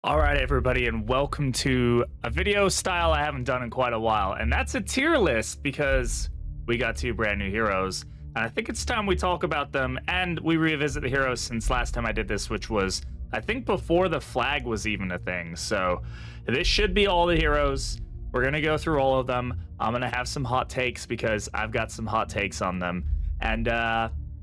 All right, everybody, and welcome to a video style I haven't done in quite a while, and that's a tier list because we got two brand new heroes, and I think it's time we talk about them and we revisit the heroes since last time I did this, which was, I think, before the flag was even a thing. So this should be all the heroes. We're gonna go through all of them. I'm gonna have some hot takes because I've got some hot takes on them, and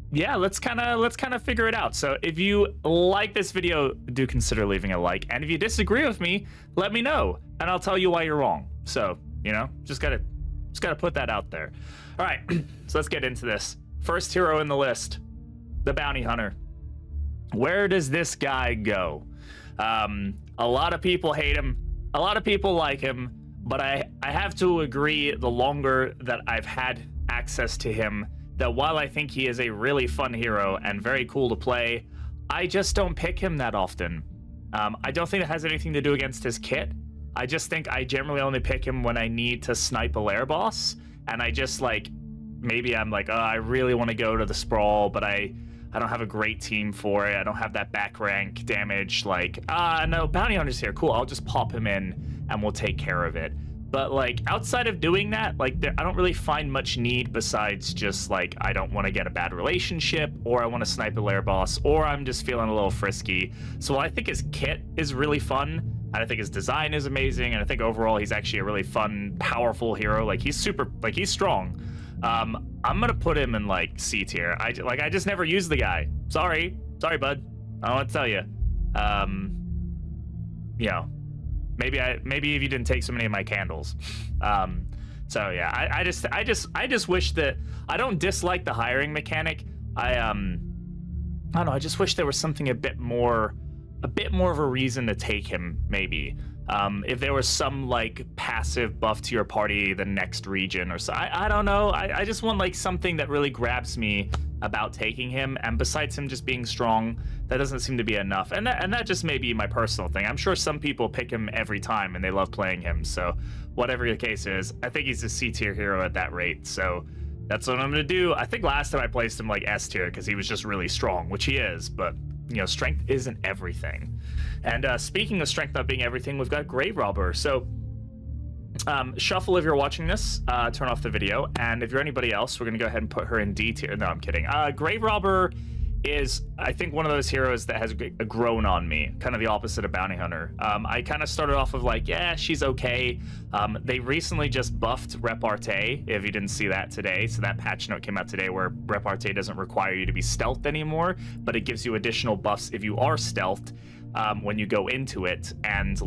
yeah, let's kind of figure it out. So if you like this video, do consider leaving a like, and if you disagree with me, let me know and I'll tell you why you're wrong. So, you know, just gotta put that out there. All right, so let's get into this. First hero in the list, the bounty hunter. Where does this guy go? A lot of people hate him, a lot of people like him, but I have to agree, the longer that I've had access to him, that while I think he is a really fun hero and very cool to play, I just don't pick him that often. I don't think it has anything to do against his kit. I just think I generally only pick him when I need to snipe a lair boss, and I just maybe I'm like, oh, I really want to go to the sprawl, but I don't have a great team for it. I don't have that back rank damage. No, bounty hunter's here. Cool, I'll just pop him in and we'll take care of it. But outside of doing that, I don't really find much need besides just I don't want to get a bad relationship, or I want to snipe a lair boss, or I'm just feeling a little frisky. So I think his kit is really fun, and I think his design is amazing, and I think overall he's actually a really fun, powerful hero. He's super, he's strong. I'm gonna put him in C tier. I just never used the guy. Sorry, bud. I don't want to tell you. You know. Maybe if you didn't take so many of my candles. So yeah, I just wish that I don't dislike the hiring mechanic. I don't know. I just wish there was something a bit more of a reason to take him. Maybe if there was some passive buff to your party the next region or so. I don't know. I just want something that really grabs me about taking him, and besides him just being strong, that doesn't seem to be enough, and that just may be my personal thing. I'm sure some people pick him every time and they love playing him, so whatever the case is, I think he's a C tier hero at that rate, so that's what I'm gonna do. I think last time I placed him S tier because he was just really strong, which he is, but you know, strength isn't everything. And speaking of strength not being everything, we've got Grave Robber. So Shuffle, if you're watching this, turn off the video, and if you're anybody else, we're gonna go ahead and put her in D tier. No, I'm kidding. Grave Robber is, I think, one of those heroes that has grown on me, kind of the opposite of Bounty Hunter. I kind of started off of yeah, she's okay. They recently just buffed Repartee, if you didn't see that today. So that patch note came out today where Repartee doesn't require you to be stealthed anymore, but it gives you additional buffs if you are stealthed when you go into it, and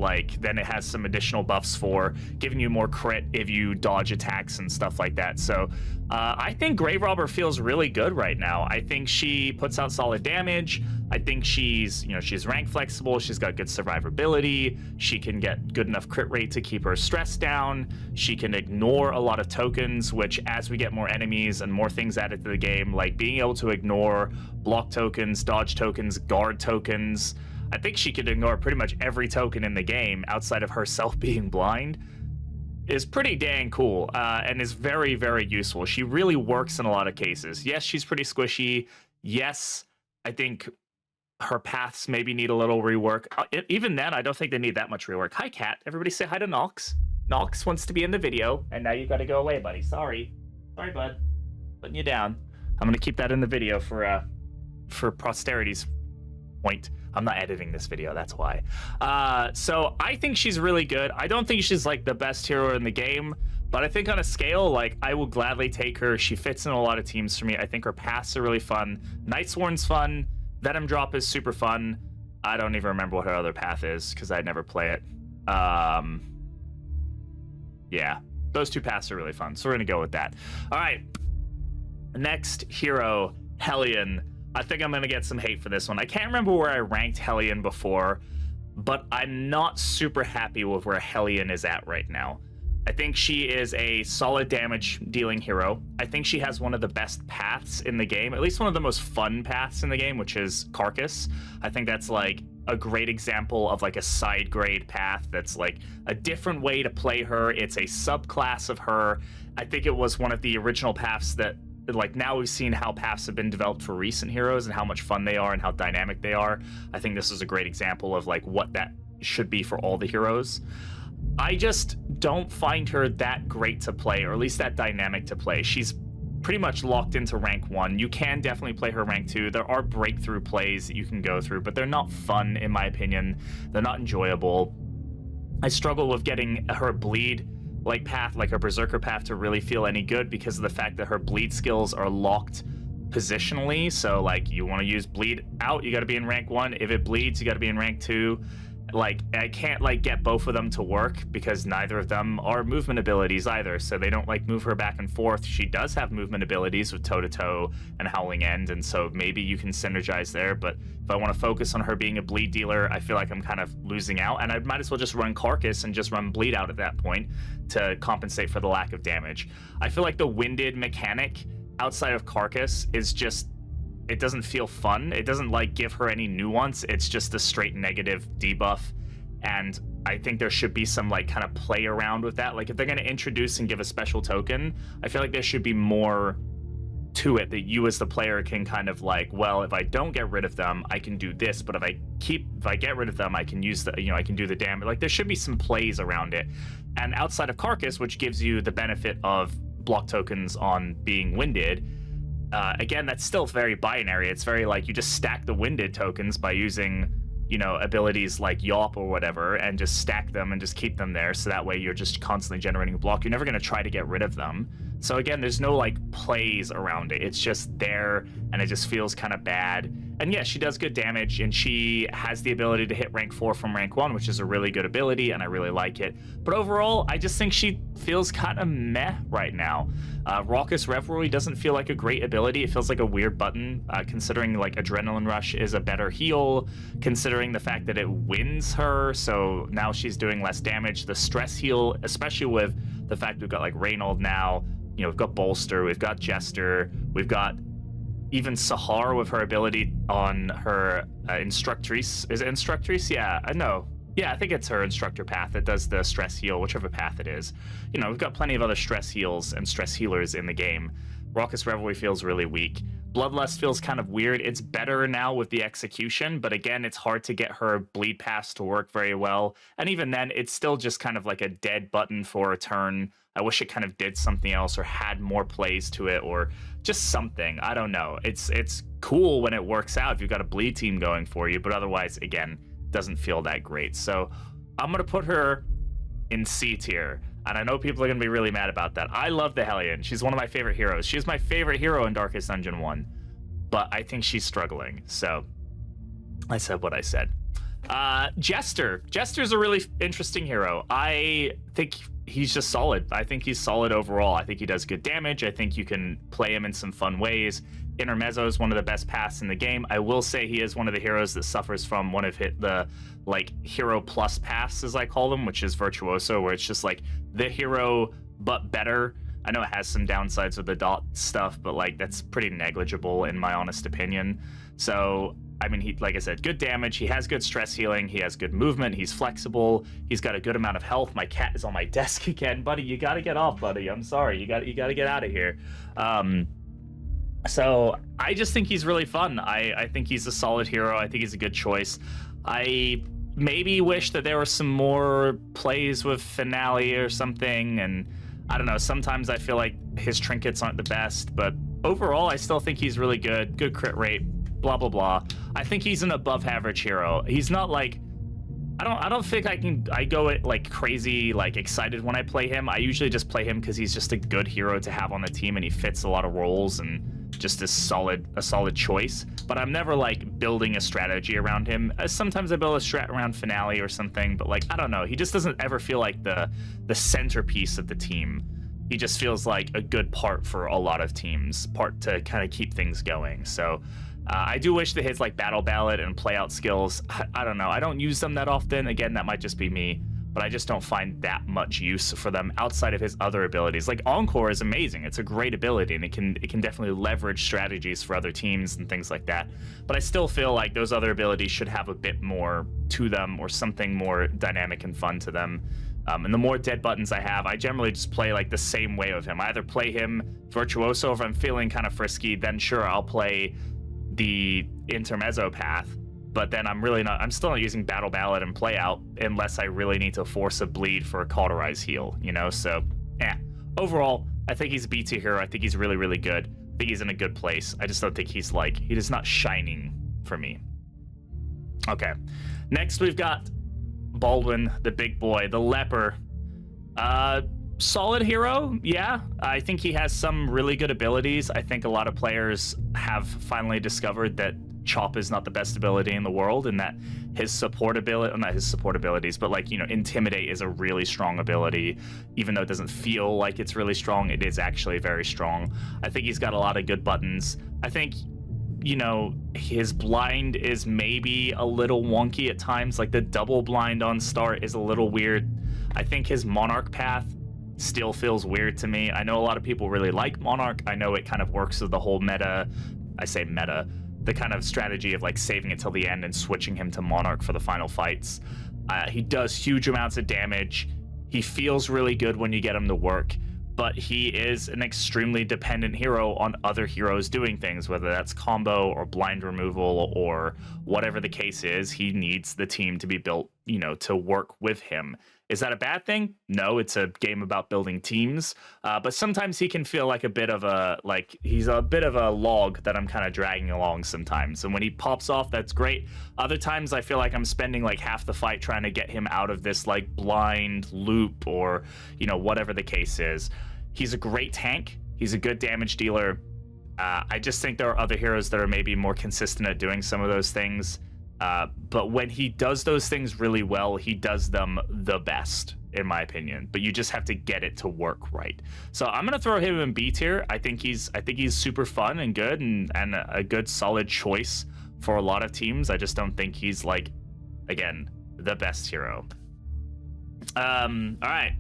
then it has some additional buffs for giving you more crit if you dodge attacks and stuff like that. So I think Grave Robber feels really good right now. I think she puts out solid damage. I think she's rank flexible. She's got good survivability. She can get good enough crit rate to keep her stress down. She can ignore a lot of tokens, which as we get more enemies and more things added to the game, being able to ignore block tokens, dodge tokens, guard tokens, I think she could ignore pretty much every token in the game outside of herself being blind, is pretty dang cool, and is very, very useful. She really works in a lot of cases. Yes, she's pretty squishy. Yes, I think her paths maybe need a little rework. Even then, I don't think they need that much rework. Hi, Cat. Everybody say hi to Nox. Nox wants to be in the video, and now you've got to go away, buddy. Sorry, bud. Putting you down. I'm going to keep that in the video for posterity's point. I'm not editing this video, that's why. So I think she's really good. I don't think she's the best hero in the game, but I think on a scale, I will gladly take her. She fits in a lot of teams for me. I think her paths are really fun. Nightsworn's fun. Venom Drop is super fun. I don't even remember what her other path is because I never play it. Yeah, those two paths are really fun, so we're gonna go with that. All right, next hero, Helen. I think I'm going to get some hate for this one. I can't remember where I ranked Helen before, but I'm not super happy with where Helen is at right now. I think she is a solid damage dealing hero. I think she has one of the best paths in the game, at least one of the most fun paths in the game, which is Carcass. I think that's a great example of a side grade path that's a different way to play her. It's a subclass of her. I think it was one of the original paths that now we've seen how paths have been developed for recent heroes and how much fun they are and how dynamic they are. I think this is a great example of what that should be for all the heroes. I just don't find her that great to play, or at least that dynamic to play. She's pretty much locked into rank 1. You can definitely play her rank 2. There are breakthrough plays that you can go through, but they're not fun, in my opinion. They're not enjoyable. I struggle with getting her bleed like path, like her berserker path, to really feel any good because of the fact that her bleed skills are locked positionally. So like, you want to use bleed out, you got to be in rank 1. If it bleeds, you got to be in rank 2. Like, I can't like get both of them to work because neither of them are movement abilities either, so they don't like move her back and forth. She does have movement abilities with toe to toe and howling end, and so maybe you can synergize there. But if I want to focus on her being a bleed dealer, I feel like I'm kind of losing out, and I might as well just run carcass and just run bleed out at that point to compensate for the lack of damage. I feel like the winded mechanic outside of carcass is just, it doesn't feel fun. It doesn't like give her any nuance. It's just a straight negative debuff. And I think there should be some like kind of play around with that. Like if they're going to introduce and give a special token, I feel like there should be more to it that you as the player can kind of like, well, if I don't get rid of them, I can do this. But if I get rid of them, I can use the, you know, I can do the damage. Like there should be some plays around it. And outside of carcass, which gives you the benefit of block tokens on being winded, again, that's still very binary. It's very like you just stack the winded tokens by using, you know, abilities like Yawp or whatever, and just stack them and just keep them there. So that way you're just constantly generating a block. You're never going to try to get rid of them. So again, there's no like plays around it. It's just there, and it just feels kind of bad. And yeah, she does good damage, and she has the ability to hit rank 4 from rank 1, which is a really good ability, and I really like it. But overall, I just think she feels kind of meh right now. Raucous Revelry doesn't feel like a great ability. It feels like a weird button, considering like Adrenaline Rush is a better heal, considering the fact that it wins her, so now she's doing less damage. The stress heal, especially with the fact we've got like Reynold now, you know, we've got Bolster, we've got Jester, we've got even Sahar with her ability on her Instructrice. Is it Instructrice? Yeah, no. Yeah, I think it's her instructor path that does the stress heal, whichever path it is. You know, we've got plenty of other stress heals and stress healers in the game. Raucous Revelry feels really weak. Bloodlust feels kind of weird. It's better now with the execution, but again, it's hard to get her bleed pass to work very well. And even then, it's still just kind of like a dead button for a turn. I wish it kind of did something else or had more plays to it or just something. I don't know. It's cool when it works out if you've got a bleed team going for you, but otherwise, again, doesn't feel that great. So I'm going to put her in C tier. And I know people are going to be really mad about that. I love the Hellion. She's one of my favorite heroes. She's my favorite hero in Darkest Dungeon 1. But I think she's struggling. So I said what I said. Jester. Jester's a really interesting hero. I think he's just solid. I think he's solid overall. I think he does good damage. I think you can play him in some fun ways. Intermezzo is one of the best paths in the game. I will say he is one of the heroes that suffers from one of the like hero plus paths, as I call them, which is Virtuoso, where it's just like the hero but better. I know it has some downsides with the dot stuff, but like that's pretty negligible in my honest opinion. So I mean, he, like I said, good damage. He has good stress healing. He has good movement. He's flexible. He's got a good amount of health. My cat is on my desk again, buddy. You got to get off, buddy. I'm sorry. You got to get out of here. So I just think he's really fun. I think he's a solid hero. I think he's a good choice. I maybe wish that there were some more plays with Finale or something. And I don't know. Sometimes I feel like his trinkets aren't the best, but overall, I still think he's really good. Good crit rate. Blah blah blah. I think he's an above average hero. He's not like, I don't think I go like crazy like excited when I play him. I usually just play him because he's just a good hero to have on the team, and he fits a lot of roles and just a solid choice. But I'm never like building a strategy around him. Sometimes I build a strat around Finale or something, but like I don't know. He just doesn't ever feel like the centerpiece of the team. He just feels like a good part for a lot of teams, part to kind of keep things going. So I do wish that his like battle ballad and play out skills, I don't know. I don't use them that often. Again, that might just be me, but I just don't find that much use for them outside of his other abilities. Like Encore is amazing. It's a great ability, and it can definitely leverage strategies for other teams and things like that. But I still feel like those other abilities should have a bit more to them or something more dynamic and fun to them. And the more dead buttons I have, I generally just play like the same way with him. I either play him Virtuoso if I'm feeling kind of frisky, then sure, I'll play the Intermezzo path. but then I'm still not using Battle Ballad and Play Out unless I really need to force a bleed for a Cauterize heal, you know? So, overall, I think he's a B tier hero. I think he's really, really good. I think he's in a good place. I just don't think he's he is not shining for me. Okay. Next, we've got Baldwin, the big boy, the leper. Solid hero, yeah. I think he has some really good abilities. I think a lot of players have finally discovered that Chop is not the best ability in the world, and that his support ability, not his support abilities, but Intimidate is a really strong ability. Even though it doesn't feel like it's really strong, it is actually very strong. I think he's got a lot of good buttons. I think, his blind is maybe a little wonky at times. Like the double blind on start is a little weird. I think his Monarch path still feels weird to me. I know a lot of people really like Monarch. I know it kind of works with the whole meta. I say meta, the kind of strategy of saving it till the end and switching him to Monarch for the final fights. He does huge amounts of damage. He feels really good when you get him to work, but he is an extremely dependent hero on other heroes doing things, whether that's combo or blind removal or whatever the case is. He needs the team to be built, to work with him. Is that a bad thing? No, it's a game about building teams. But sometimes he can feel like he's a bit of a log that I'm kind of dragging along sometimes. And when he pops off, that's great. Other times I feel like I'm spending half the fight trying to get him out of this blind loop or, whatever the case is. He's a great tank. He's a good damage dealer. I just think there are other heroes that are maybe more consistent at doing some of those things. But when he does those things really well, he does them the best, in my opinion. But you just have to get it to work right. So I'm gonna throw him in B tier. I think he's super fun and good and a good solid choice for a lot of teams. I just don't think he's again, the best hero. All right,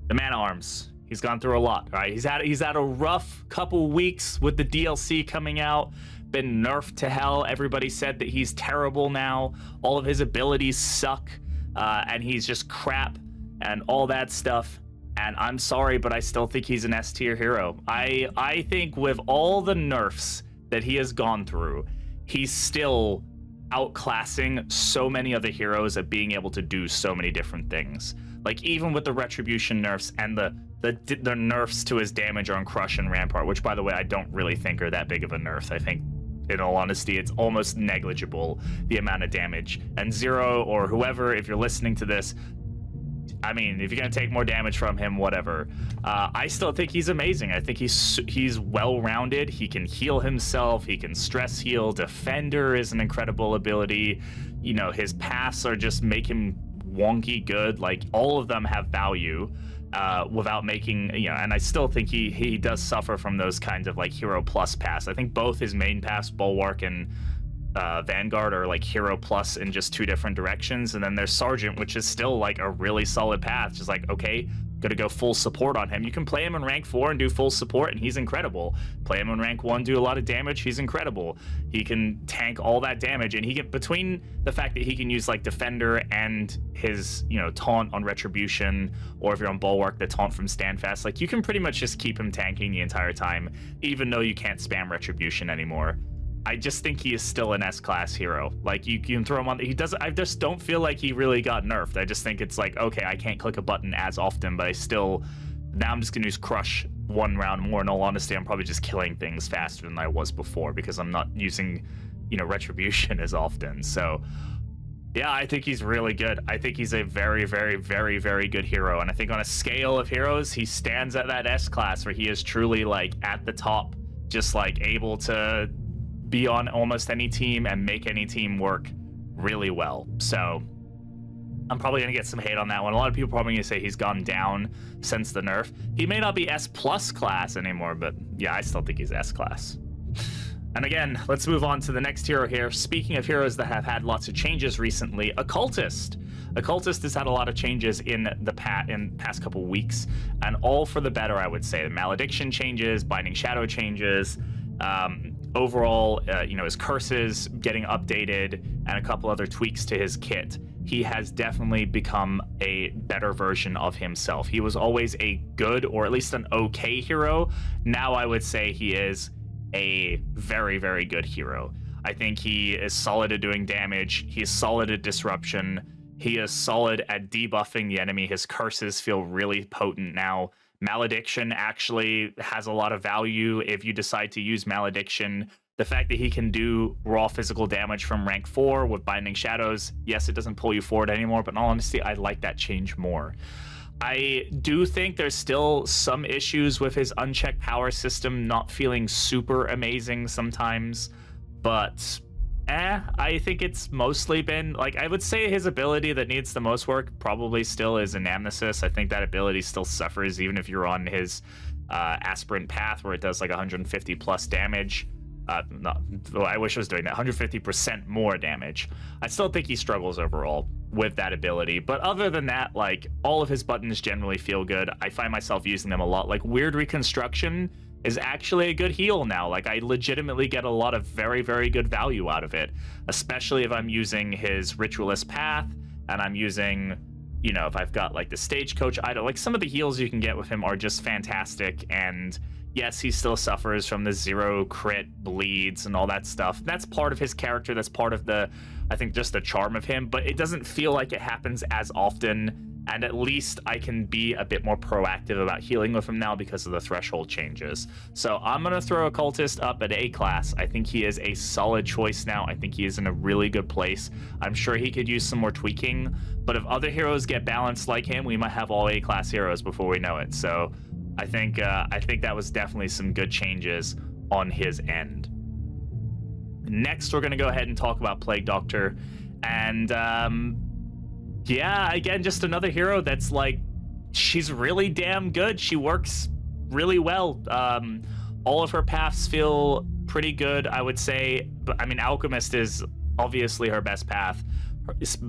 the Manaarms. He's gone through a lot. All right, he's had a rough couple weeks with the DLC coming out. Been nerfed to hell. Everybody said that he's terrible now. All of his abilities suck, and he's just crap and all that stuff. And I'm sorry, but I still think he's an S tier hero. I think with all the nerfs that he has gone through, he's still outclassing so many other heroes at being able to do so many different things. Even with the Retribution nerfs and the nerfs to his damage on Crush and Rampart, which, by the way, I don't really think are that big of a nerf. I think, in all honesty, it's almost negligible, the amount of damage. And Zero, or whoever, if you're listening to this, I mean, if you're going to take more damage from him, whatever. I still think he's amazing. I think he's well-rounded. He can heal himself. He can stress heal. Defender is an incredible ability. His paths are just make him wonky good. All of them have value. Without making, and I still think he does suffer from those kinds of hero plus paths. I think both his main paths, Bulwark and Vanguard, are hero plus in just two different directions, and then there's Sergeant, which is still a really solid path. Just okay, gonna go full support on him. You can play him in rank 4 and do full support, and he's incredible. Play him in rank 1, do a lot of damage, he's incredible. He can tank all that damage, and he can, between the fact that he can use Defender and his taunt on Retribution, or if you're on Bulwark, the taunt from Standfast, you can pretty much just keep him tanking the entire time, even though you can't spam Retribution anymore. I just think he is still an S-class hero. You can throw him on. I just don't feel like he really got nerfed. I just think it's okay, I can't click a button as often, but now I'm just gonna use Crush one round more. In all honesty, I'm probably just killing things faster than I was before because I'm not using, Retribution as often. So, yeah, I think he's really good. I think he's a very, very, very, very good hero. And I think on a scale of heroes, he stands at that S-class where he is truly at the top, just able to be on almost any team and make any team work really well. So I'm probably going to get some hate on that one. A lot of people are probably going to say he's gone down since the nerf. He may not be S plus class anymore, but yeah, I still think he's S class. And again, let's move on to the next hero here. Speaking of heroes that have had lots of changes recently, Occultist. Occultist has had a lot of changes in the past couple weeks, and all for the better, I would say. The Malediction changes, Binding Shadow changes, overall, his curses getting updated, and a couple other tweaks to his kit. He has definitely become a better version of himself. He was always a good, or at least an okay hero. Now I would say he is a very, very good hero. I think he is solid at doing damage. He is solid at disruption. He is solid at debuffing the enemy. His curses feel really potent now. Malediction actually has a lot of value if you decide to use Malediction. The fact that he can do raw physical damage from rank 4 with Binding Shadows, yes, it doesn't pull you forward anymore, but in all honesty, I like that change more. I do think there's still some issues with his unchecked power system not feeling super amazing sometimes, but I think it's mostly been, like, I would say his ability that needs the most work probably still is Anamnesis. I think that ability still suffers even if you're on his aspirant path where it does like 150 plus damage. No, I wish I was doing that. 150% more damage. I still think he struggles overall with that ability. But other than that, like, all of his buttons generally feel good. I find myself using them a lot. Like, Weird Reconstruction is actually a good heal now. Like, I legitimately get a lot of very, very good value out of it, especially if I'm using his Ritualist Path and I'm using, you know, if I've got like the Stagecoach item. Like, some of the heals you can get with him are just fantastic. And yes, he still suffers from the 0 crit bleeds and all that stuff. That's part of his character. That's part of the, I think, just the charm of him, but it doesn't feel like it happens as often. And at least I can be a bit more proactive about healing with him now because of the threshold changes. So I'm going to throw Occultist up at A class. I think he is a solid choice now. I think he is in a really good place. I'm sure he could use some more tweaking, but if other heroes get balanced like him, we might have all A class heroes before we know it. So I think that was definitely some good changes on his end. Next, we're going to go ahead and talk about Plague Doctor. And yeah, again, just another hero that's like, she's really damn good. She works really well. All of her paths feel pretty good, I would say. But I mean, Alchemist is obviously her best path.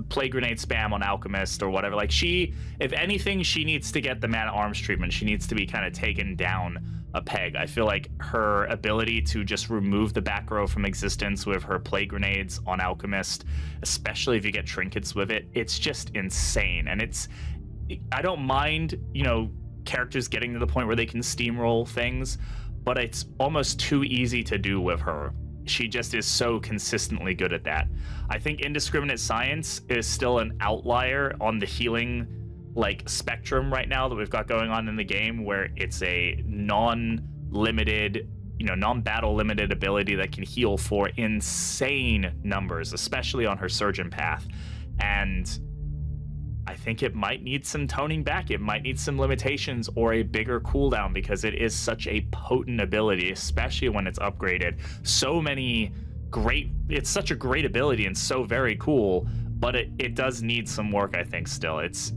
Plague Grenade spam on Alchemist or whatever. Like, she, if anything, she needs to get the Manaarms treatment. She needs to be kind of taken down a peg. I feel like her ability to just remove the back row from existence with her Plague Grenades on Alchemist, especially if you get trinkets with it, it's just insane. And I don't mind, you know, characters getting to the point where they can steamroll things, but it's almost too easy to do with her. She just is so consistently good at that. I think Indiscriminate Science is still an outlier on the healing like spectrum right now that we've got going on in the game, where it's a non-limited, you know, non-battle limited ability that can heal for insane numbers, especially on her Surgeon path. And I think it might need some toning back. It might need some limitations or a bigger cooldown, because it is such a potent ability, especially when it's upgraded. It's such a great ability and so very cool, but it does need some work, I think, still. It's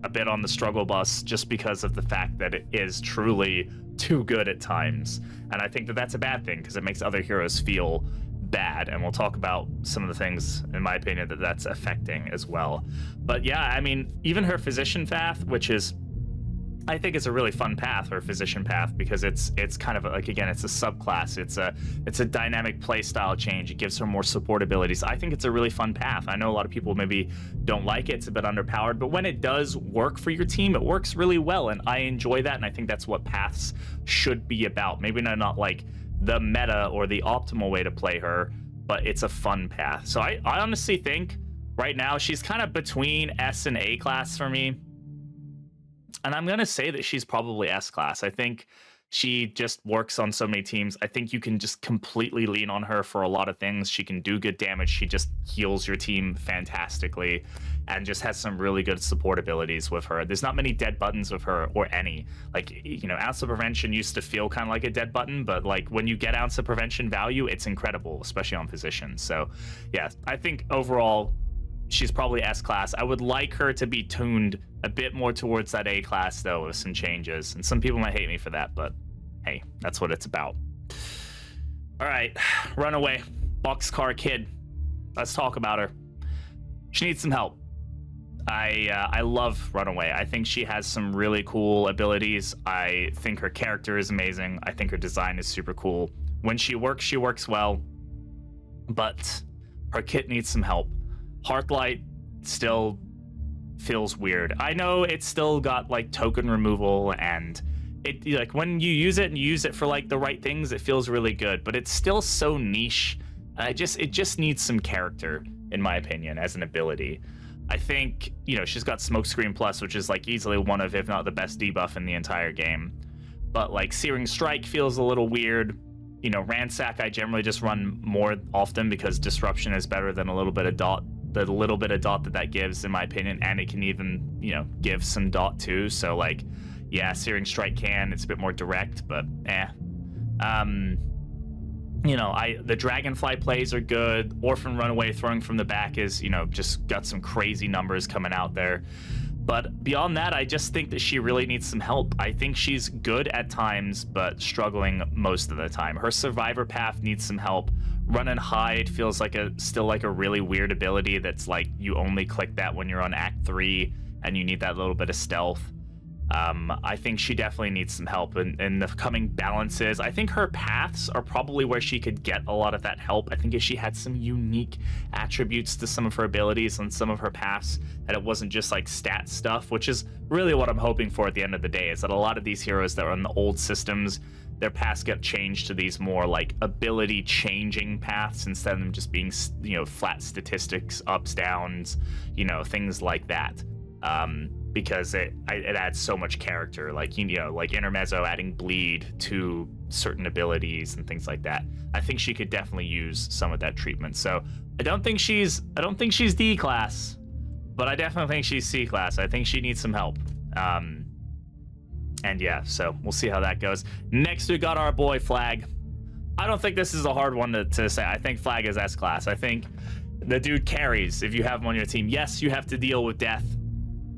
a bit on the struggle bus just because of the fact that it is truly too good at times. And I think that that's a bad thing, because it makes other heroes feel bad, and we'll talk about some of the things, in my opinion, that that's affecting as well. But yeah, I mean, even her Physician path, which is, I think it's a really fun path, her Physician path, because it's kind of like, again, it's a subclass. It's a dynamic play style change. It gives her more support abilities. I think it's a really fun path. I know a lot of people maybe don't like it. It's a bit underpowered, but when it does work for your team, it works really well, and I enjoy that, and I think that's what paths should be about. Maybe not like the meta or the optimal way to play her, but it's a fun path. So I honestly think right now she's kind of between S and A class for me. And I'm going to say that she's probably S class. I think she just works on so many teams. I think you can just completely lean on her for a lot of things. She can do good damage. She just heals your team fantastically and just has some really good support abilities with her. There's not many dead buttons with her, or any. Like, you know, Ounce of Prevention used to feel kind of like a dead button, but like when you get Ounce of Prevention value, it's incredible, especially on position. So yeah, I think overall she's probably S class. I would like her to be tuned a bit more towards that A class, though, with some changes. And some people might hate me for that, but hey, that's what it's about. All right, Runaway, Boxcar Kid. Let's talk about her. She needs some help. I love Runaway. I think she has some really cool abilities. I think her character is amazing. I think her design is super cool. When she works well, but her kit needs some help. Hearthlight still feels weird. I know it's still got like token removal, and it, like, when you use it and you use it for like the right things, it feels really good, but it's still so niche It just needs some character, in my opinion, as an ability. I think, she's got Smokescreen Plus, which is like easily one of, if not the best debuff in the entire game. But like Searing Strike feels a little weird. Ransack I generally just run more often because Disruption is better than a little bit of dot. The little bit of dot that gives, in my opinion, and it can even, give some dot too. So like, yeah, Searing Strike it's a bit more direct, but the Dragonfly plays are good. Orphan Runaway throwing from the back is, just got some crazy numbers coming out there. But beyond that, I just think that she really needs some help. I think she's good at times, but struggling most of the time. Her Survivor path needs some help. Run and Hide feels like still like a really weird ability that's like you only click that when you're on Act 3 and you need that little bit of stealth. I think she definitely needs some help in the coming balances. I think her paths are probably where she could get a lot of that help. I think if she had some unique attributes to some of her abilities and some of her paths, that it wasn't just like stat stuff, which is really what I'm hoping for at the end of the day, is that a lot of these heroes that are in the old systems, their paths get changed to these more like ability changing paths instead of them just being, flat statistics, ups, downs, things like that. Because it adds so much character, like like Intermezzo adding bleed to certain abilities and things like that. I think she could definitely use some of that treatment. So I don't think she's D class, but I definitely think she's C class. I think she needs some help. And yeah, so we'll see how that goes. Next, we got our boy Flag. I don't think this is a hard one to say. I think Flag is S class. I think the dude carries if you have him on your team. Yes, you have to deal with death.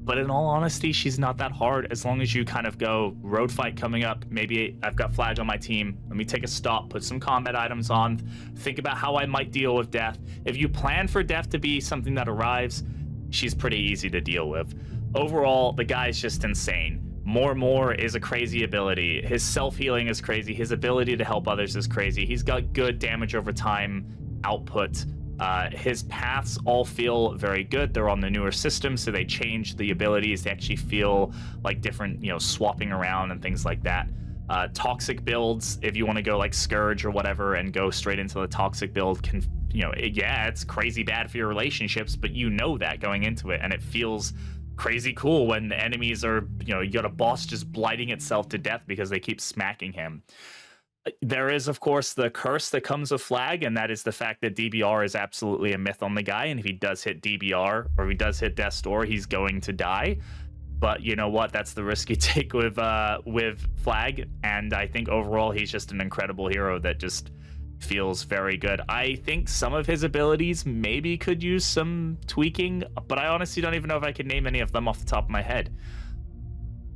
But in all honesty, she's not that hard as long as you kind of go road fight coming up. Maybe I've got Flag on my team. Let me take a stop, put some combat items on, think about how I might deal with death. If you plan for death to be something that arrives, she's pretty easy to deal with. Overall, the guy's just insane. More is a crazy ability. His self-healing is crazy. His ability to help others is crazy. He's got good damage over time output. His paths all feel very good. They're on the newer system, so they change the abilities. They actually feel like different, swapping around and things like that. Toxic builds, if you want to go like Scourge or whatever and go straight into the toxic build, can, it's crazy bad for your relationships, but that going into it, and it feels crazy cool when the enemies are, you got a boss just blighting itself to death because they keep smacking him. There is, of course, the curse that comes with Flag, and that is the fact that DBR is absolutely a myth on the guy, and if he does hit DBR, or if he does hit Death's Door, he's going to die. But you know what? That's the risk you take with Flag, and I think overall he's just an incredible hero that just feels very good. I think some of his abilities maybe could use some tweaking, but I honestly don't even know if I can name any of them off the top of my head.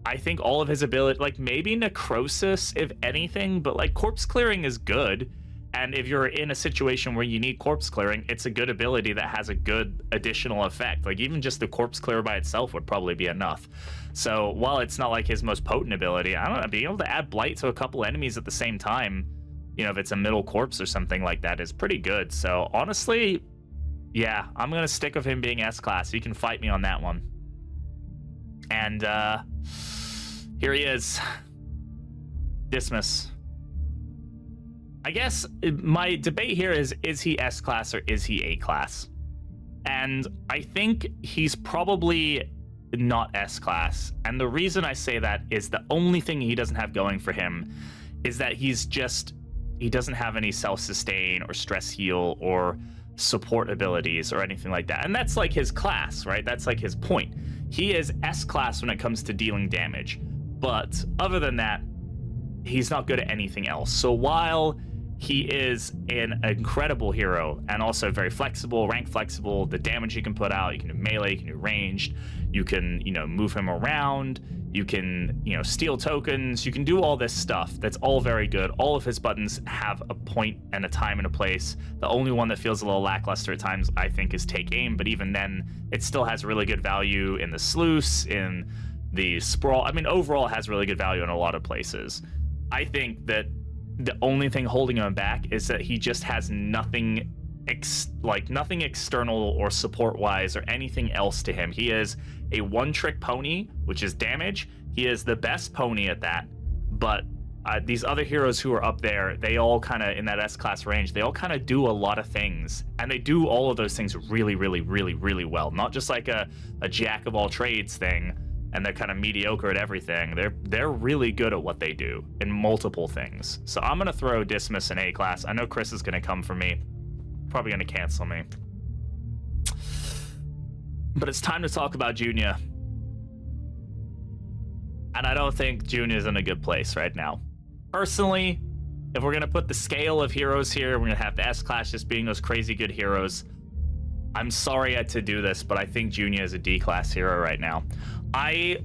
I think all of his ability, like maybe Necrosis, if anything, but like Corpse Clearing is good. And if you're in a situation where you need Corpse Clearing, it's a good ability that has a good additional effect. Like even just the Corpse Clear by itself would probably be enough. So while it's not like his most potent ability, I don't know, being able to add Blight to a couple enemies at the same time, if it's a middle corpse or something like that, is pretty good. So honestly, yeah, I'm going to stick with him being S-Class. You can fight me on that one. And, here he is, Dismus. I guess my debate here is he S-Class or is he A-Class? And I think he's probably not S-Class. And the reason I say that is the only thing he doesn't have going for him is that he doesn't have any self-sustain or stress heal or support abilities or anything like that. And that's like his class, right? That's like his point. He is S-Class when it comes to dealing damage. But other than that, he's not good at anything else. So while he is an incredible hero and also very flexible, rank flexible, the damage you can put out, you can do melee, you can do ranged, you can, move him around, you can, steal tokens, you can do all this stuff. That's all very good. All of his buttons have a point and a time and a place. The only one that feels a little lackluster at times, I think, is Take Aim. But even then, it still has really good value in the Sluice, in the Sprawl. I mean, overall, it has really good value in a lot of places. I think that the only thing holding him back is that he just has nothing nothing external or support wise or anything else to him. He is a one-trick pony, which is damage. He is the best pony at that, but these other heroes who are up there, they all kind of in that S-class range, they all kind of do a lot of things, and they do all of those things really, really, really, really well. Not just like a jack of all trades thing, and they're kind of mediocre at everything. They're really good at what they do in multiple things. So I'm gonna throw Dismus in A-class. I know Chris is gonna come for me, probably gonna cancel me. But it's time to talk about Junia. And I don't think Junia's in a good place right now. Personally, if we're gonna put the scale of heroes here, we're gonna have the S-class just being those crazy good heroes. I'm sorry I had to do this, but I think Junia is a D-class hero right now. I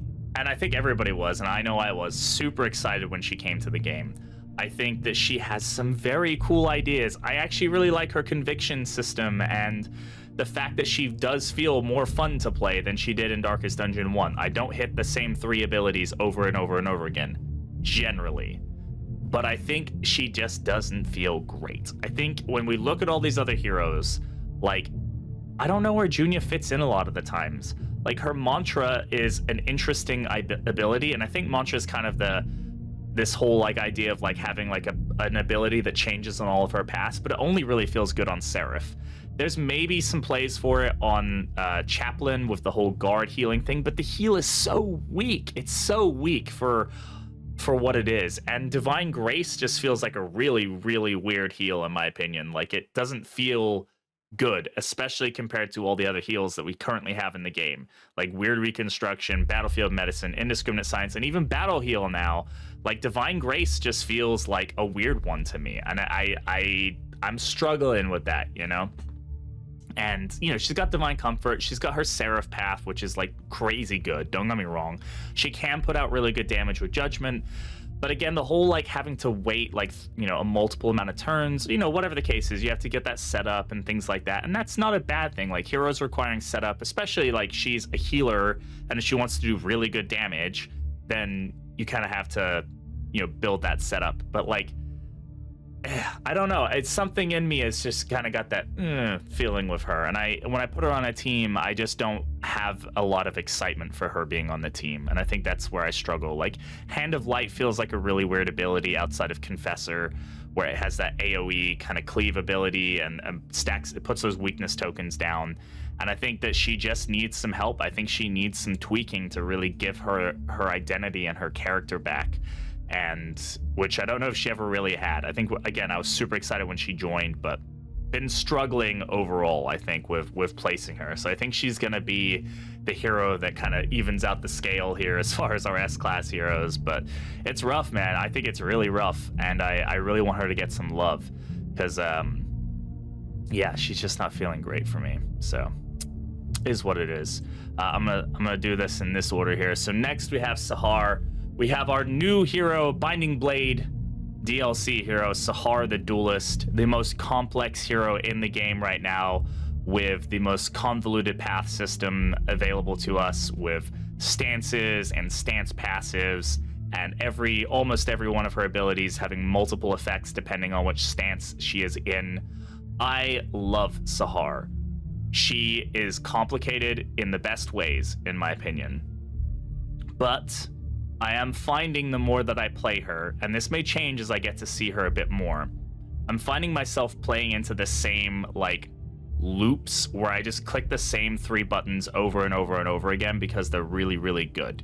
think everybody was, and I know I was, super excited when she came to the game. I think that she has some very cool ideas. I actually really like her conviction system and the fact that she does feel more fun to play than she did in Darkest Dungeon 1. I don't hit the same 3 abilities over and over and over again, generally. But I think she just doesn't feel great. I think when we look at all these other heroes, like, I don't know where Junia fits in a lot of the times. Like, her mantra is an interesting ability, and I think mantra is kind of this whole like idea of like having like an ability that changes on all of her paths, but it only really feels good on Seraph. There's maybe some plays for it on Chaplain with the whole guard healing thing, but the heal is so weak. It's so weak for what it is. And Divine Grace just feels like a really, really weird heal, in my opinion. Like, it doesn't feel good, especially compared to all the other heals that we currently have in the game. Like Weird Reconstruction, Battlefield Medicine, Indiscriminate Science, and even Battle Heal now. Like, Divine Grace just feels like a weird one to me. And I'm struggling with that, you know? And, you know, she's got Divine Comfort. She's got her Seraph path, which is, like, crazy good. Don't get me wrong. She can put out really good damage with Judgment. But again, the whole, like, having to wait, like, you know, a multiple amount of turns, you know, whatever the case is, you have to get that set up and things like that. And that's not a bad thing. Like, heroes requiring setup, especially, like, she's a healer, and if she wants to do really good damage, then you kind of have to, you know, build that setup. But, like, I don't know. It's something in me has just kind of got that feeling with her. And when I put her on a team, I just don't have a lot of excitement for her being on the team. And I think that's where I struggle. Like, Hand of Light feels like a really weird ability outside of Confessor, where it has that AoE kind of cleave ability and stacks, it puts those weakness tokens down. And I think that she just needs some help. I think she needs some tweaking to really give her identity and her character back. And which I don't know if she ever really had. I think, again, I was super excited when she joined, but been struggling overall, I think, with placing her. So I think she's going to be the hero that kind of evens out the scale here as far as our S-class heroes. But it's rough, man. I think it's really rough, and I really want her to get some love because, yeah, she's just not feeling great for me. So is what it is. I'm gonna do this in this order here. So next we have Sahar. We have our new hero, Binding Blade DLC hero, Sahar the Duelist, the most complex hero in the game right now, with the most convoluted path system available to us, with stances and stance passives, and almost every one of her abilities having multiple effects depending on which stance she is in. I love Sahar. She is complicated in the best ways, in my opinion. But I am finding the more that I play her, and this may change as I get to see her a bit more, I'm finding myself playing into the same, like, loops where I just click the same 3 buttons over and over and over again because they're really, really good.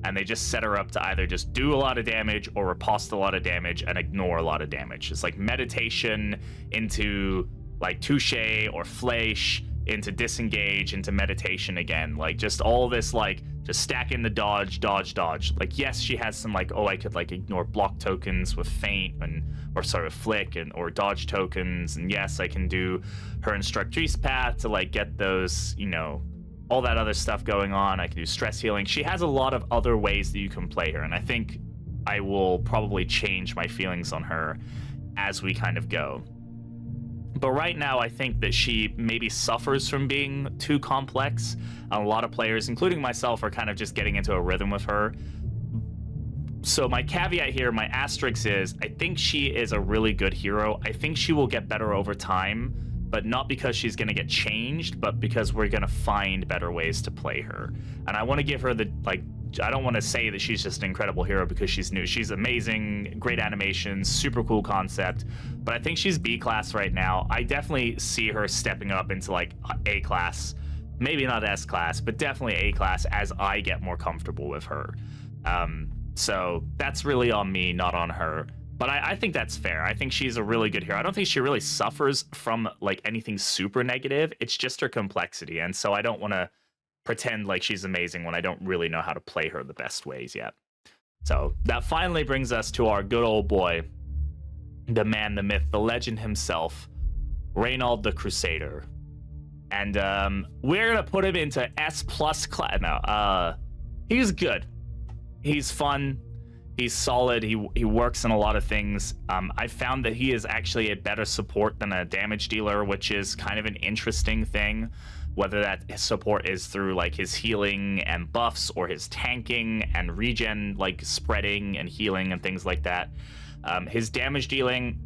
And they just set her up to either just do a lot of damage or riposte a lot of damage and ignore a lot of damage. It's like meditation into, like, touche or flesh into disengage into meditation again. Like, just all this, like, just stacking the dodge. Like, yes, she has some, like, I could, like, ignore block tokens with feint or sort of flick or dodge tokens, and yes, I can do her Instructrice path to, like, get those, you know, all that other stuff going on. I can do stress healing. She has a lot of other ways that you can play her, and I think I will probably change my feelings on her as we kind of go. But right now, I think that she maybe suffers from being too complex. A lot of players, including myself, are kind of just getting into a rhythm with her. So my caveat here, my asterisk is, I think she is a really good hero. I think she will get better over time, but not because she's going to get changed, but because we're going to find better ways to play her. And I want to give her the I don't want to say that she's just an incredible hero because she's new. She's amazing, great animations, super cool concept, but I think she's B class right now. I definitely see her stepping up into like A class, maybe not S class, but definitely A class as I get more comfortable with her. So that's really on me, not on her. But I think that's fair. I think she's a really good hero. I don't think she really suffers from like anything super negative. It's just her complexity. And so I don't want to pretend like she's amazing when I don't really know how to play her the best ways yet. So that finally brings us to our good old boy, the man, the myth, the legend himself, Reynald the Crusader. And we're going to put him into S+ class. No, he's good. He's fun. He's solid. He works in a lot of things. I found that he is actually a better support than a damage dealer, which is kind of an interesting thing. Whether that support is through like his healing and buffs or his tanking and regen, like spreading and healing and things like that. His damage dealing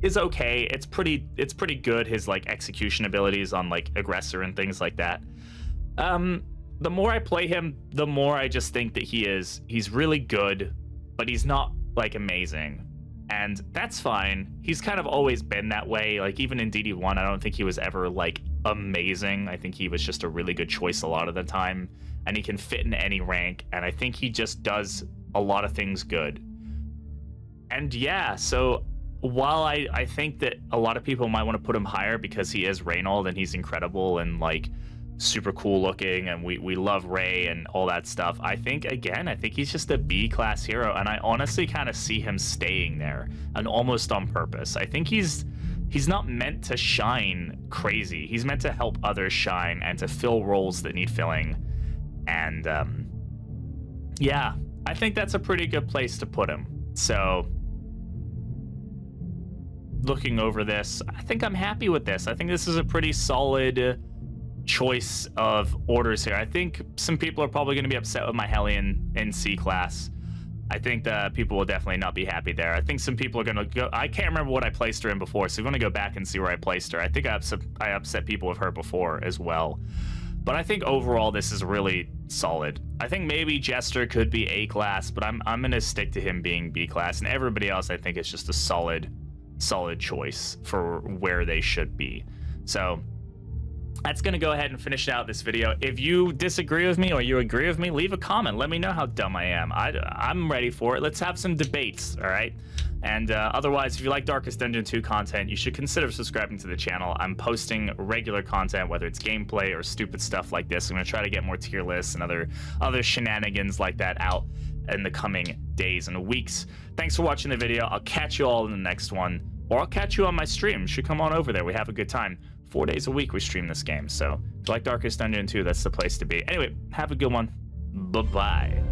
is okay. It's pretty good. His like execution abilities on like aggressor and things like that. The more I play him, the more I just think that he's really good, but he's not like amazing. And that's fine. He's kind of always been that way. Like even in DD1, I don't think he was ever like amazing. I think he was just a really good choice a lot of the time, and he can fit in any rank. And I think he just does a lot of things good. And yeah, so while I think that a lot of people might want to put him higher because he is Reynald and he's incredible and like super cool looking, and we love Ray and all that stuff, I think he's just a B class hero, and I honestly kind of see him staying there, and almost on purpose. I think he's not meant to shine crazy. He's meant to help others shine and to fill roles that need filling. And yeah, I think that's a pretty good place to put him. So looking over this, I think I'm happy with this. I think this is a pretty solid choice of orders here. I think some people are probably going to be upset with my Helen in C class. I think that people will definitely not be happy there. I think some people are going to go, I can't remember what I placed her in before, so I'm going to go back and see where I placed her. I think I upset people with her before as well. But I think overall this is really solid. I think maybe Jester could be A class, but I'm going to stick to him being B class, and everybody else I think is just a solid choice for where they should be. So that's going to go ahead and finish out this video. If you disagree with me or you agree with me, leave a comment. Let me know how dumb I am. I'm ready for it. Let's have some debates, all right? And otherwise, if you like Darkest Dungeon 2 content, you should consider subscribing to the channel. I'm posting regular content, whether it's gameplay or stupid stuff like this. I'm going to try to get more tier lists and other shenanigans like that out in the coming days and weeks. Thanks for watching the video. I'll catch you all in the next one, or I'll catch you on my stream. You should come on over there. We have a good time. 4 days a week we stream this game, so if you like Darkest Dungeon 2, that's the place to be. Anyway, have a good one. Bye-bye.